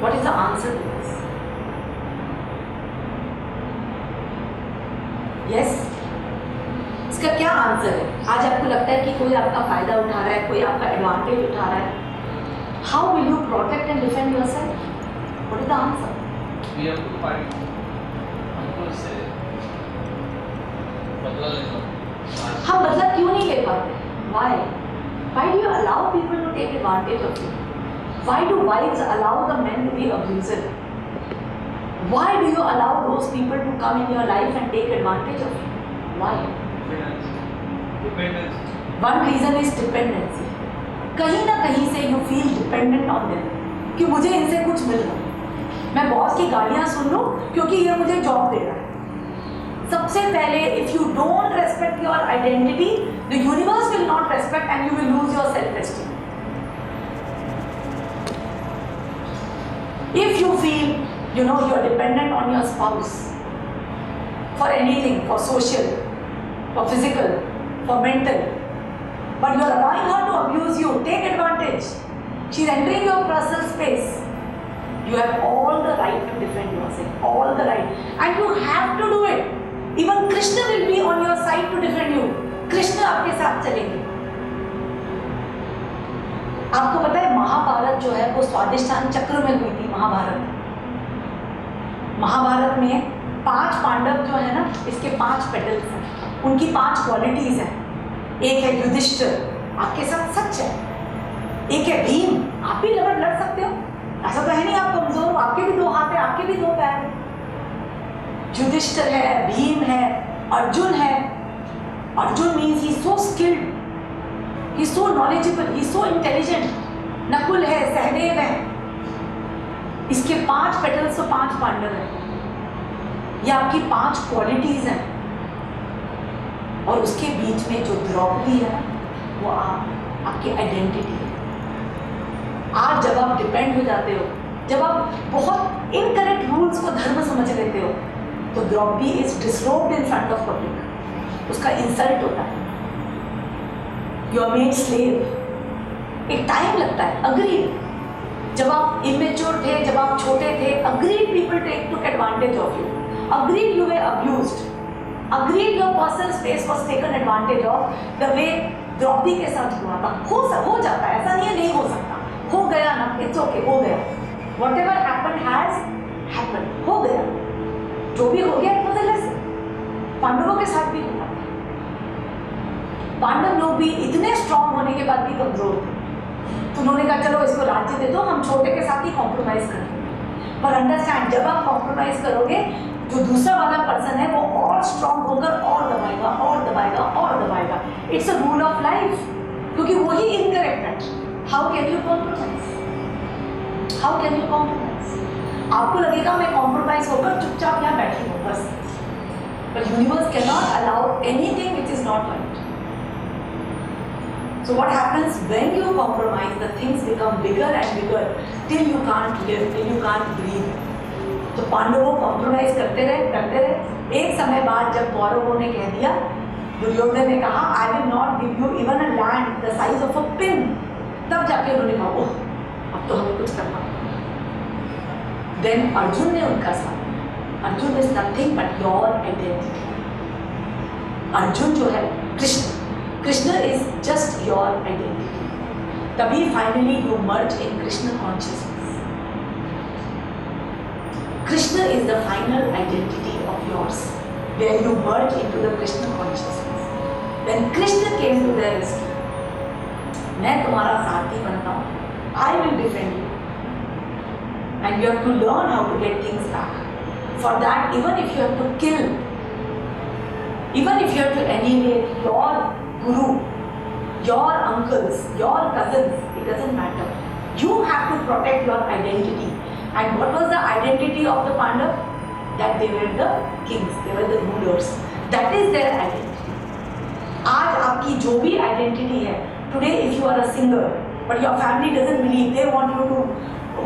What is the answer to this? Yes? इसका क्या answer है? आज आपको लगता है कि कोई आपका फायदा उठा रहा है, कोई आपका एडवांटेज उठा रहा है. How will you protect and defend yourself? What is the answer? We have to fight. हमको इससे बदला लेना. हम बदला क्यों नहीं ले पाते? Why? Why do you allow people to take advantage of you? Why do wives allow the men to be abusive? Why do you allow those people to come in your life and take advantage of you? Why? Dependence. One reason is dependency. कहीं ना कहीं से you feel dependent on them कि मुझे इनसे कुछ मिल रहा है. मैं बॉस की गालियाँ सुन लूँ क्योंकि ये मुझे जॉब दे रहा है. सबसे पहले if you don't respect your identity, the universe will not respect and you will lose your self-esteem. If you feel, you are dependent on your spouse for anything, for social, for physical, for mental, but you are allowing her to abuse you, take advantage. She is entering your personal space. You have all the right to defend yourself, all the right, and you have to do it. Even Krishna will be on your side to defend you. Krishna आपके साथ चलेंगे. आपको पता है महाभारत जो है वो स्वादिष्टान चक्र में हुई थी. महाभारत में 5 पांडव जो है ना, इसके 5 पेटल्स हैं, उनकी 5 क्वालिटीज हैं. एक है युधिष्ठिर, आपके साथ सच है. एक है भीम, आप भी लड़ सकते हो, ऐसा तो है नहीं आप कमजोर हो, आपके भी 2 हाथ है, आपके भी 2 पैर हैं. युधिष्ठिर है, भीम है, अर्जुन है. Arjun means he so skilled, he so knowledgeable, he so intelligent. Nakul है, सहदेव है. इसके 5 पेटल्स तो 5 पांडव हैं. ये आपकी 5 क्वालिटीज हैं. और उसके बीच में जो द्रौपदी है वो आपकी आइडेंटिटी है. आज जब आप डिपेंड हो जाते हो, जब आप बहुत इनकरेक्ट रूल्स को धर्म समझ लेते हो, तो Draupadi is disrobed in front of public. उसका इंसल्ट होता है. You are made slave. एक टाइम लगता है. अग्रीड, जब आप इमेच्योर थे, जब आप छोटे थे, agreed people took advantage of you. Agreed you were abused. Agreed your personal space was taken advantage of the way Draupadi के साथ हुआ था. हो जाता है, ऐसा नहीं है नहीं हो सकता. हो गया ना, इट्स ओके, हो गया. व्हाटएवर हैपेंड हैज हैपेंड, हो गया. जो भी हो गया इट वाज अ लेसन. पांडवों के साथ भी हुआ. पांडव लोग भी इतने स्ट्रांग होने के बाद भी कमजोर थे. तो उन्होंने कहा चलो इसको राज्य दे दो, हम छोटे के साथ ही कॉम्प्रोमाइज करेंगे. पर अंडरस्टैंड, जब आप कॉम्प्रोमाइज करोगे, जो दूसरा वाला पर्सन है वो और स्ट्रांग होकर और दबाएगा और दबाएगा और दबाएगा. It's a rule of life, क्योंकि वही इनकरेक्ट है. How can you compromise? How can you compromise? आपको लगेगा मैं कॉम्प्रोमाइज होकर चुपचाप यहाँ बैठी हूँ बस. But universe can not allow anything which is not right. So what happens when you compromise? The things become bigger and bigger till you can't live, till you can't breathe. तो पांडवों compromise करते रहे. एक समय बाद जब कौरवों ने कह दिया, दुर्योधन ने कहा I will not give you even a land the size of a pin. तब जाके उन्होंने कहा ओह अब तो हमें कुछ करना. Then अर्जुन ने उनका साथ दिया. Arjun is nothing but your identity. Arjun जो है Krishna is just your identity. तभी finally you merge in Krishna consciousness. Krishna is the final identity of yours, where you merge into the Krishna consciousness. When Krishna came to their rescue, मैं तुम्हारा साथी बनता हूँ. I will defend you. And you have to learn how to get things back. For that, even if you have to kill, even if you have to annihilate your guru, your uncles, your cousins, it doesn't matter. You have to protect your identity. And what was the identity of the Pandav? That they were the kings, they were the rulers. That is their identity. आज आपकी जो भी identity है, today if you are a singer, but your family doesn't believe, they want you to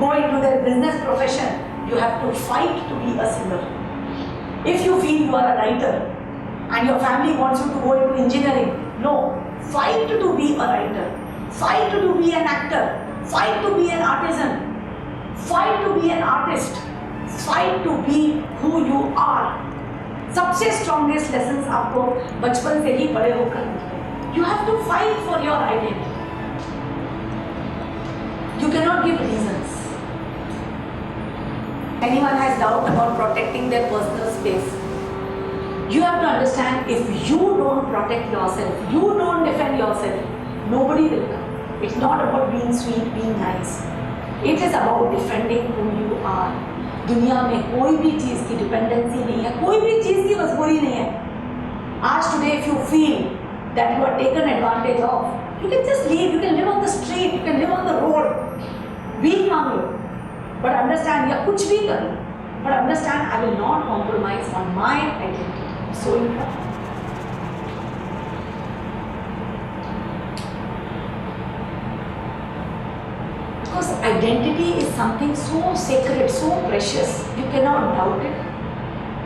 go into their business profession, you have to fight to be a singer. If you feel you are a writer, and your family wants you to go into engineering, no, fight to be a writer, fight to be an actor, fight to be an artisan, fight to be artist. Fight to be who you are. सबसे strongest lessons आपको बचपन से ही बड़े होकर मिलते हैं. You have to fight for your identity. You cannot give reasons. Anyone has doubt about protecting their personal space. You have to understand, if you don't protect yourself, you don't defend yourself, nobody will come. It's not about being sweet, being nice. It is about defending who you are. दुनिया में कोई भी चीज़ की dependency नहीं है, कोई भी चीज़ की मजबूरी नहीं है. आज today if you feel that you are taken advantage of, you can just leave, you can live on the street, you can live on the road. Be calm. But understand, या कुछ भी करूँ, but understand I will not compromise on my identity. So important. Because identity is something so sacred, so precious, you cannot doubt it,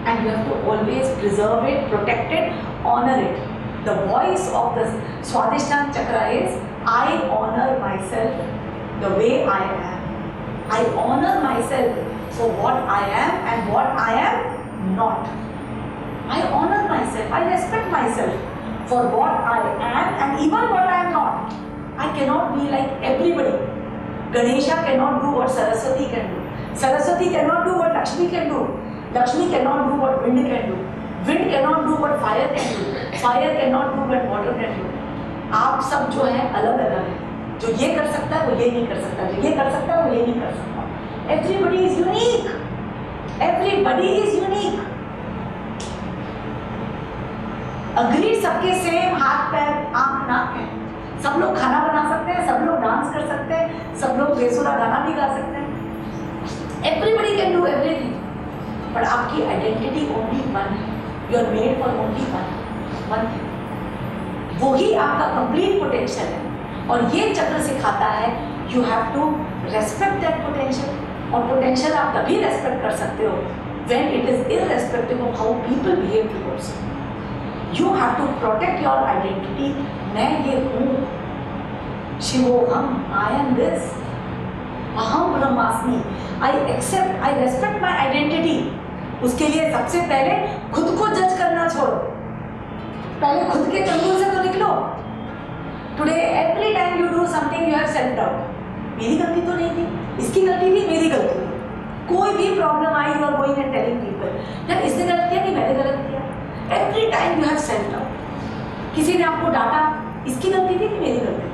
and you have to always preserve it, protect it, honor it. The voice of the Swadhisthana Chakra is, I honor myself the way I am. I honor myself for what I am and what I am not. I honor myself, I respect myself for what I am and even what I am not. I cannot be like everybody. Ganesha cannot do what Saraswati can do. Saraswati cannot do what Lakshmi can do. Lakshmi cannot do what wind can do. Wind cannot do what fire can do. Fire cannot do what water can do. आप सब जो है अलग अलग हैं. जो ये कर सकता है वो ये नहीं कर सकता. जो ये कर सकता है वो ये नहीं कर सकता. Everybody is unique. Everybody is unique. Agree सबके सेम हाथ पैर आंख नाक है. सब लोग खाना बना सकते हैं, सब लोग डांस कर सकते हैं, सब लोग बेसुरा गाना भी गा सकते हैं. Everybody can do everything, but आपकी आइडेंटिटी ओनली वन है. You are made for only one thing. वो ही आपका कंप्लीट पोटेंशियल है. और ये चक्र सिखाता है you have to respect that potential. और पोटेंशियल आप तभी रेस्पेक्ट कर सकते हो when it is irrespective of how people behave towards you. You have to protect your identity. मैं ये हूँ, शिवोहम, I am this, अहम ब्रह्मास्मि. I accept, I respect my identity. उसके लिए सबसे पहले खुद को जज करना छोड़ो. पहले खुद के कंट्रोल से तो निकलो. Today every time you do something you have self doubt. मेरी गलती तो नहीं थी, इसकी गलती थी, मेरी गलती थी. कोई भी problem I you are going and telling people that इसने गलत किया कि मैंने गलत किया. Every time you have self doubt. किसी ने आपको डांटा, इसकी गलती थी कि मेरी गलती थी.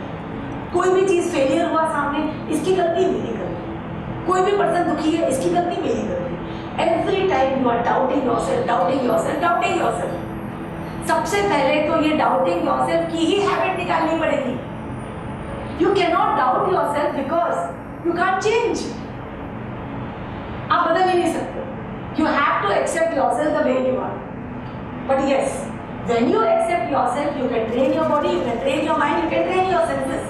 कोई भी चीज़ फेलियर हुआ सामने, इसकी गलती मेरी गलती. कोई भी पर्सन दुखी है, इसकी गलती मेरी गलती. Every time you are doubting yourself, doubting yourself, doubting yourself. सबसे पहले तो ये doubting yourself की ही हैबिट निकालनी पड़ेगी. You cannot doubt yourself because you can't change. आप बदल ही नहीं सकते. You have to accept yourself the way you are. But yes, when you accept yourself, you can train your body, you can train your mind, you can train your senses.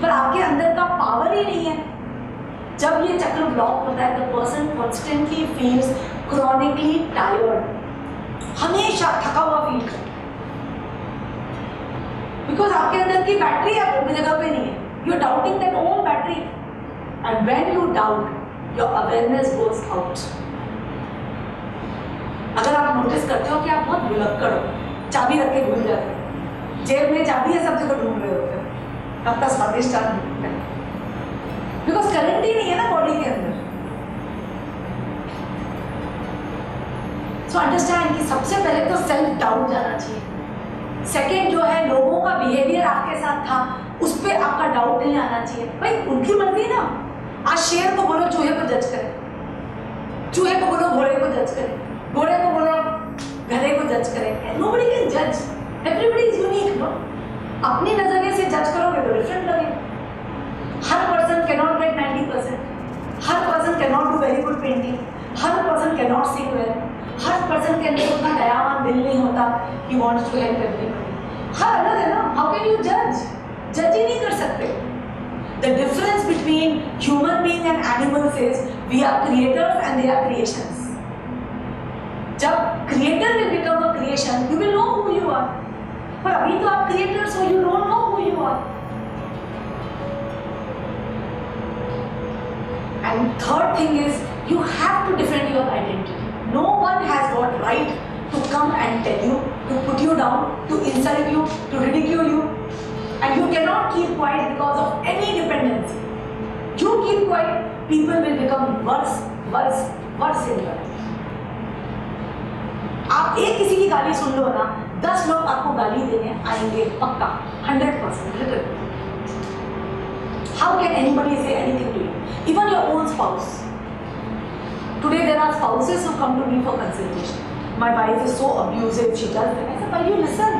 पर आपके अंदर का power ही नहीं है. जब ये चक्र block होता है, the person constantly feels chronically tired. हमेशा थका हुआ फील करता है. Because आपके अंदर की बैटरी आपकी जगह पे नहीं है. You are doubting that own battery. And when you doubt, your awareness goes out. अगर आप नोटिस करते हो कि आप बहुत भुलक्कड़ हो, चाबी रख के भूल जाते हो, जेब में चाबी है, सब जगह ढूंढ रहे होते हो, तब तक स्वादिष्ट ढूंढते हैं. बिकॉज करंट ही नहीं है ना बॉडी के अंदर. सो अंडरस्टैंड कि सबसे पहले तो सेल्फ डाउट जाना चाहिए. सेकेंड जो है, लोगों का बिहेवियर आपके साथ था, उस पर आपका डाउट नहीं आना चाहिए. भाई उनकी मर्जी ना. आज शेर को बोलो चूहे को जज करें, चूहे को बोलो घोड़े को जज करें, घोड़े को बोलो गधे को जज करें. नोबडी कैन जज. Everybody is unique. नो, अपनी नजरिए से जज करोगे तो डिफरेंट लगेगा. हर पर्सन कैन नॉट गेट 90%. हर person can not do very good painting. हर person can not sing well. हर पर्सन के अंदर उतना दयावान दिल नहीं होता कि वांट्स टू हेल्प एवरीबडी. हर अलग है ना. हाउ कैन यू जज? जज ही नहीं कर सकते. The difference between human being and animals is we are creators and they are creations. जब creator will become a creation, you will know who you are. पर अभी तो आप creators हो, you don't know who you are. And third thing is You have to defend your identity. No one has got right to come and tell you, to put you down, to insult you, to ridicule you. And you cannot keep quiet because of any dependency. You keep quiet, people will become worse in your life. आप एक किसी की गाली सुन लो ना, 10 लोग आपको गाली देने आएंगे पक्का, 100%. How can anybody say anything to you? Even your own spouse. Today there are spouses who come to me for consultation. My wife is so abusive, she does that. I said, why you listen?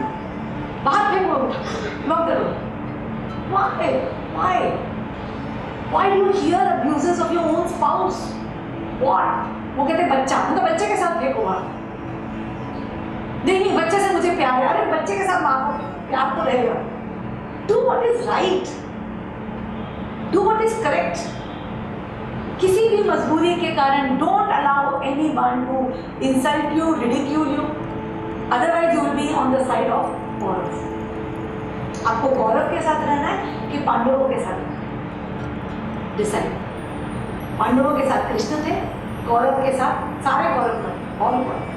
बाहर फेंको, lock the door. Why? Why do you hear abuses of your own spouse? What? वो कहते बच्चा, मतलब बच्चे के साथ फेंको बाहर. नहीं बच्चे से मुझे प्यार है. अरे बच्चे के साथ माँ को प्यार तो रहेगा. Do what is right. Do what is correct. किसी भी मजबूरी के कारण don't allow anyone to insult you, ridicule you. Otherwise you will be on the side of Kaurav. आपको कौरव के साथ रहना है कि पांडवों के साथ? डिसाइड. पांडवों के साथ कृष्ण थे, कौरव के साथ सारे कौरव थे, all Kaurava.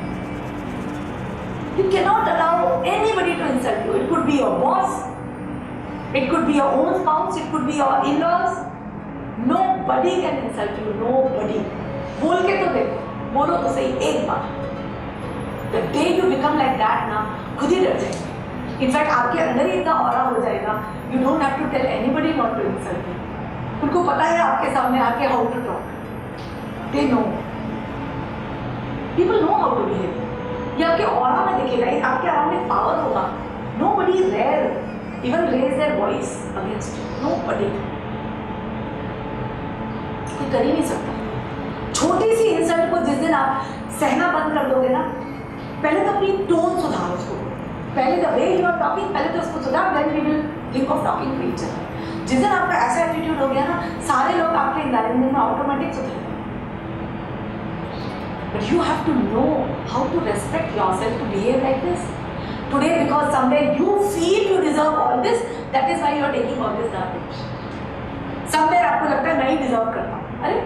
You cannot allow anybody to insult you. It could be your boss, it could be your own spouse, it could be your in-laws. Nobody can insult you. Nobody. बोल के तो देखो, बोलो तो सही एक बार. The day you become like that ना, खुद ही डर जाएंगे. In fact, आपके अंदर ही इतना ऑरा हो जाएगा. You don't have to tell anybody not to insult you. उनको पता है आपके सामने आके how to talk. They know. People know how to behave. ये आपके ऑरा में दिखेगा. आपके अराउंड एक पावर होगा. Nobody rare even raise their voice against you. Nobody. कोई कर ही नहीं सकता. छोटी सी इंसल्ट को जिस दिन आप सहना बंद कर दोगे ना, पहले तो अपनी टोन सुधारो उसको. पहले the way you are talking, पहले तो उसको सुधार, then we will think of talking to each other. जिस दिन आपका ऐसा एटीट्यूड हो गया ना, सारे लोग आपके एनवायरनमेंट में ऑटोमेटिक सुधरेंगे. But you have to know how to respect yourself to behave like this. Today, because somewhere you feel you deserve all this, that is why you are taking all this garbage. Somewhere आपको लगता है नहीं deserve करता. अरे,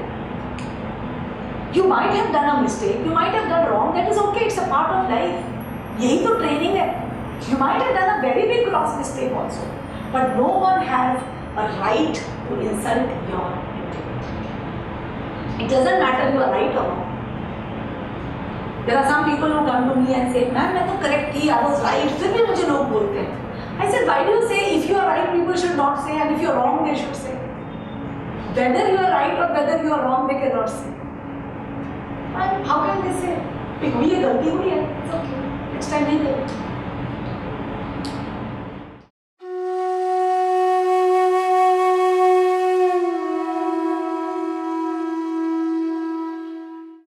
you might have done a mistake, you might have done wrong. That is okay. It's a part of life. यही तो training है. You might have done a very big gross mistake also, but no one has a right to insult your integrity. It doesn't matter you are right or wrong. There are some people who come to me and say, "Man, मैं तो correct थी, I was right." फिर भी मुझे लोग बोलते हैं. I said, why do you say if you are right, people should not say, and if you are wrong, they should say? Whether you are right or whether you are wrong, they cannot say. And how can they say? कोई ये गलती हुई है, it's okay. Next time नहीं करो.